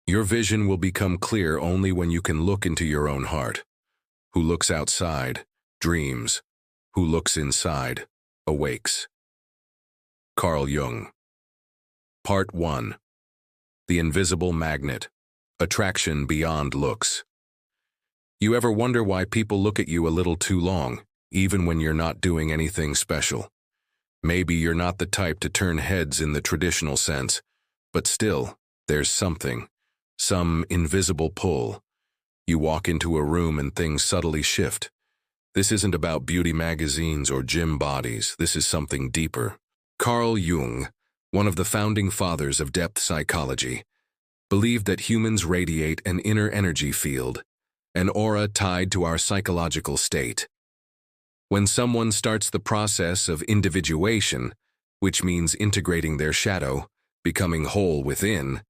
Your vision will become clear only when you can look into your own heart. Who looks outside, dreams. Who looks inside, awakes. Carl Jung. Part 1. The Invisible Magnet. Attraction Beyond Looks. You ever wonder why people look at you a little too long, even when you're not doing anything special? Maybe you're not the type to turn heads in the traditional sense, but still, there's something. Some invisible pull. You walk into a room and things subtly shift. This isn't about beauty magazines or gym bodies. This is something deeper. Carl Jung, one of the founding fathers of depth psychology, believed that humans radiate an inner energy field, an aura tied to our psychological state. When someone starts the process of individuation, which means integrating their shadow, becoming whole within,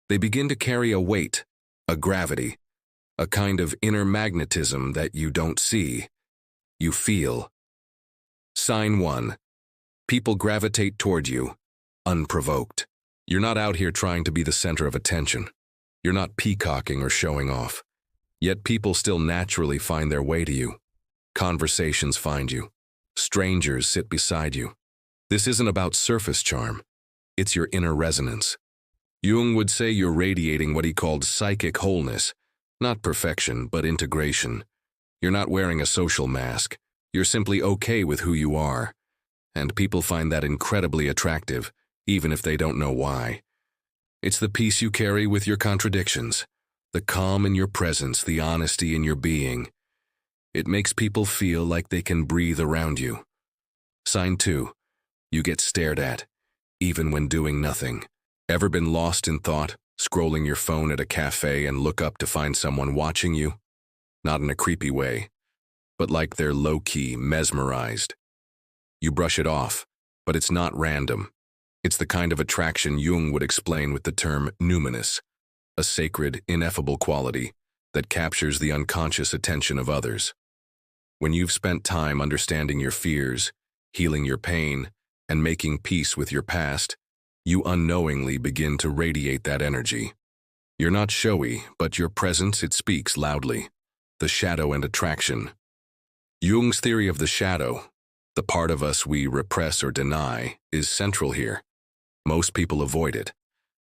they begin to carry a weight, a gravity, a kind of inner magnetism that you don't see, you feel. Sign 1. People gravitate toward you, unprovoked. You're not out here trying to be the center of attention. You're not peacocking or showing off. Yet people still naturally find their way to you. Conversations find you. Strangers sit beside you. This isn't about surface charm. It's your inner resonance. Jung would say you're radiating what he called psychic wholeness, not perfection, but integration. You're not wearing a social mask. You're simply okay with who you are. And people find that incredibly attractive, even if they don't know why. It's the peace you carry with your contradictions, the calm in your presence, the honesty in your being. It makes people feel like they can breathe around you. Sign 2. You get stared at, even when doing nothing. Ever been lost in thought, scrolling your phone at a cafe and look up to find someone watching you? Not in a creepy way, but like they're low-key, mesmerized. You brush it off, but it's not random. It's the kind of attraction Jung would explain with the term numinous, a sacred, ineffable quality that captures the unconscious attention of others. When you've spent time understanding your fears, healing your pain, and making peace with your past, you unknowingly begin to radiate that energy. You're not showy, but your presence, it speaks loudly. The shadow and attraction. Jung's theory of the shadow, the part of us we repress or deny, is central here. Most people avoid it.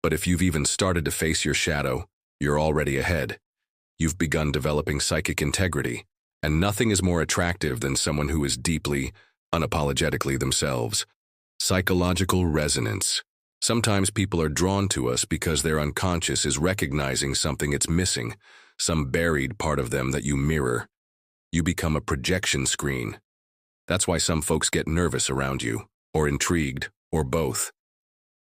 But if you've even started to face your shadow, you're already ahead. You've begun developing psychic integrity, and nothing is more attractive than someone who is deeply, unapologetically themselves. Psychological resonance. Sometimes people are drawn to us because their unconscious is recognizing something it's missing, some buried part of them that you mirror. You become a projection screen. That's why some folks get nervous around you, or intrigued, or both.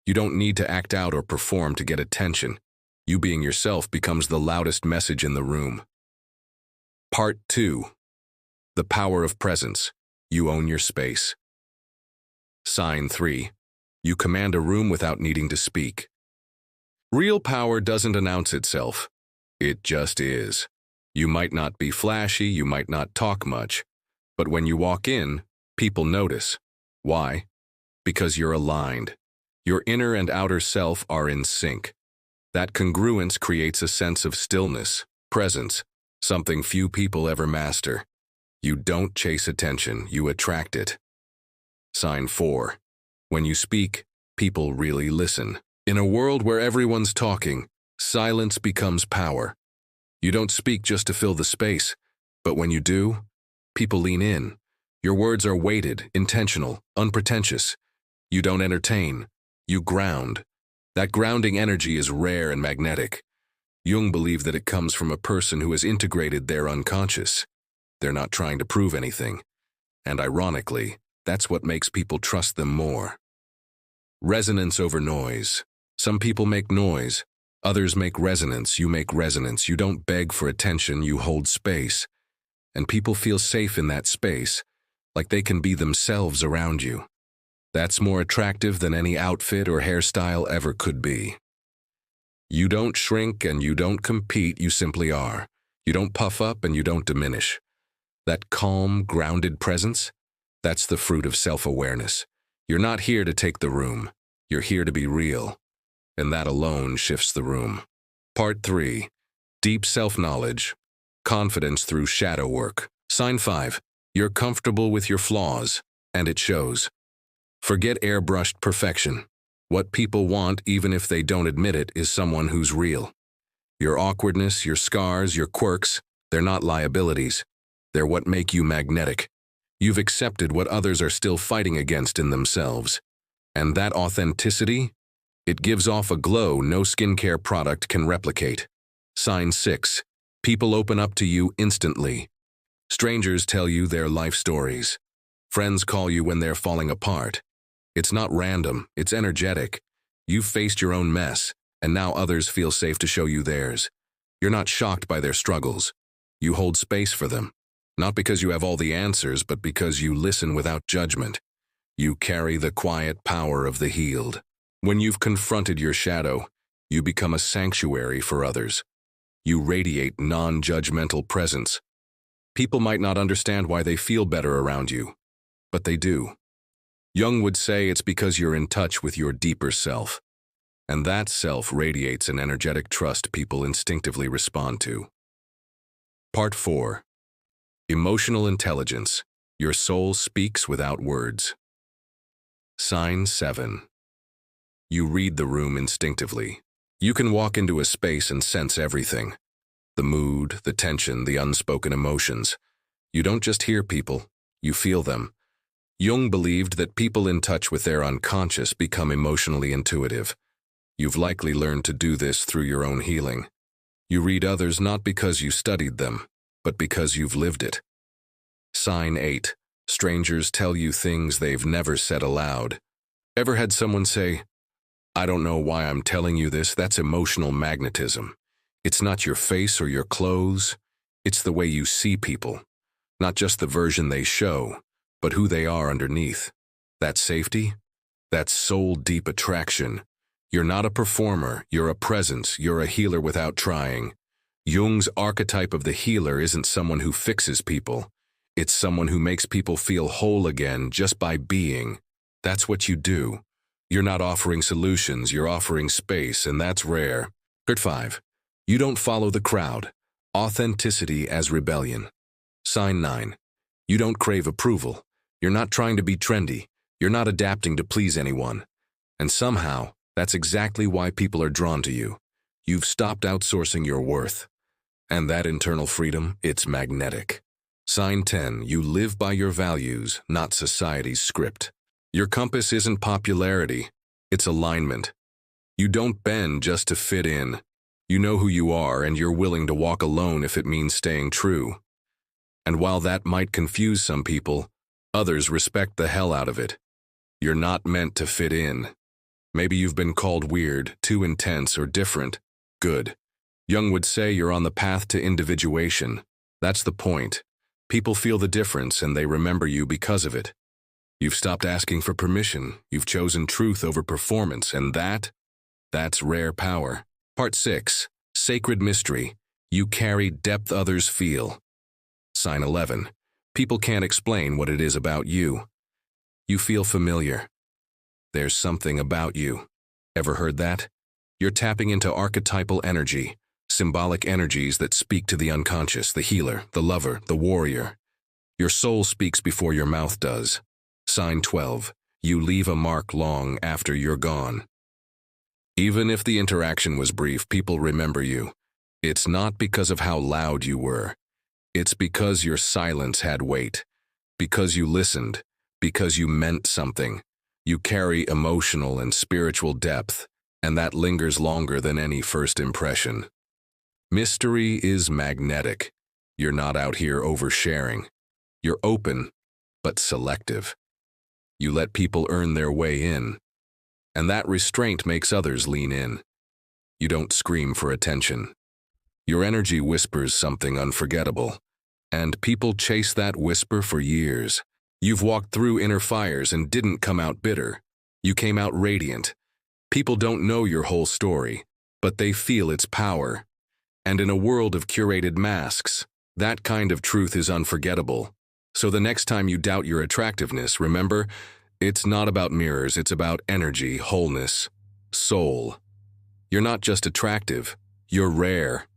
You don't need to act out or perform to get attention. You being yourself becomes the loudest message in the room. Part 2. The Power of Presence. You own your space. Sign 3. You command a room without needing to speak. Real power doesn't announce itself. It just is. You might not be flashy, you might not talk much, but when you walk in, people notice. Why? Because you're aligned. Your inner and outer self are in sync. That congruence creates a sense of stillness, presence, something few people ever master. You don't chase attention, you attract it. Sign 4. When you speak, people really listen. In a world where everyone's talking, silence becomes power. You don't speak just to fill the space, but when you do, people lean in. Your words are weighted, intentional, unpretentious. You don't entertain, you ground. That grounding energy is rare and magnetic. Jung believed that it comes from a person who has integrated their unconscious. They're not trying to prove anything. And ironically, that's what makes people trust them more. Resonance over noise. Some people make noise. Others make resonance. You make resonance. You don't beg for attention. You hold space. And people feel safe in that space, like they can be themselves around you. That's more attractive than any outfit or hairstyle ever could be. You don't shrink and you don't compete. You simply are. You don't puff up and you don't diminish. That calm, grounded presence, that's the fruit of self-awareness. You're not here to take the room. You're here to be real. And that alone shifts the room. Part 3. Deep self-knowledge. Confidence through shadow work. Sign 5. You're comfortable with your flaws, and it shows. Forget airbrushed perfection. What people want, even if they don't admit it, is someone who's real. Your awkwardness, your scars, your quirks, they're not liabilities. They're what make you magnetic. You've accepted what others are still fighting against in themselves. And that authenticity? It gives off a glow no skincare product can replicate. Sign 6. People open up to you instantly. Strangers tell you their life stories. Friends call you when they're falling apart. It's not random, it's energetic. You've faced your own mess, and now others feel safe to show you theirs. You're not shocked by their struggles. You hold space for them. Not because you have all the answers, but because you listen without judgment. You carry the quiet power of the healed. When you've confronted your shadow, you become a sanctuary for others. You radiate non-judgmental presence. People might not understand why they feel better around you, but they do. Jung would say it's because you're in touch with your deeper self, and that self radiates an energetic trust people instinctively respond to. Part 4. Emotional intelligence. Your soul speaks without words. Sign 7. You read the room instinctively. You can walk into a space and sense everything. The mood, the tension, the unspoken emotions. You don't just hear people, you feel them. Jung believed that people in touch with their unconscious become emotionally intuitive. You've likely learned to do this through your own healing. You read others not because you studied them, but because you've lived it. Sign 8. Strangers tell you things they've never said aloud. Ever had someone say, "I don't know why I'm telling you this," that's emotional magnetism. It's not your face or your clothes, it's the way you see people. Not just the version they show, but who they are underneath. That safety? That's soul-deep attraction. You're not a performer, you're a presence, you're a healer without trying. Jung's archetype of the healer isn't someone who fixes people. It's someone who makes people feel whole again just by being. That's what you do. You're not offering solutions, you're offering space, and that's rare. Part 5. You don't follow the crowd. Authenticity as rebellion. Sign 9. You don't crave approval. You're not trying to be trendy. You're not adapting to please anyone. And somehow, that's exactly why people are drawn to you. You've stopped outsourcing your worth. And that internal freedom, it's magnetic. Sign 10. You live by your values, not society's script. Your compass isn't popularity, it's alignment. You don't bend just to fit in. You know who you are, and you're willing to walk alone if it means staying true. And while that might confuse some people, others respect the hell out of it. You're not meant to fit in. Maybe you've been called weird, too intense, or different. Good. Jung would say you're on the path to individuation. That's the point. People feel the difference, and they remember you because of it. You've stopped asking for permission. You've chosen truth over performance, and that's rare power. Part 6. Sacred mystery. You carry depth others feel. Sign 11. People can't explain what it is about you. You feel familiar. There's something about you. Ever heard that? You're tapping into archetypal energy, symbolic energies that speak to the unconscious, the healer, the lover, the warrior. Your soul speaks before your mouth does. Sign 12. You leave a mark long after you're gone. Even if the interaction was brief, people remember you. It's not because of how loud you were. It's because your silence had weight. Because you listened. Because you meant something. You carry emotional and spiritual depth, and that lingers longer than any first impression. Mystery is magnetic. You're not out here oversharing. You're open, but selective. You let people earn their way in, and that restraint makes others lean in. You don't scream for attention. Your energy whispers something unforgettable, and people chase that whisper for years. You've walked through inner fires and didn't come out bitter. You came out radiant. People don't know your whole story, but they feel its power. And in a world of curated masks, that kind of truth is unforgettable. So the next time you doubt your attractiveness, remember, it's not about mirrors, it's about energy, wholeness, soul. You're not just attractive, You're rare.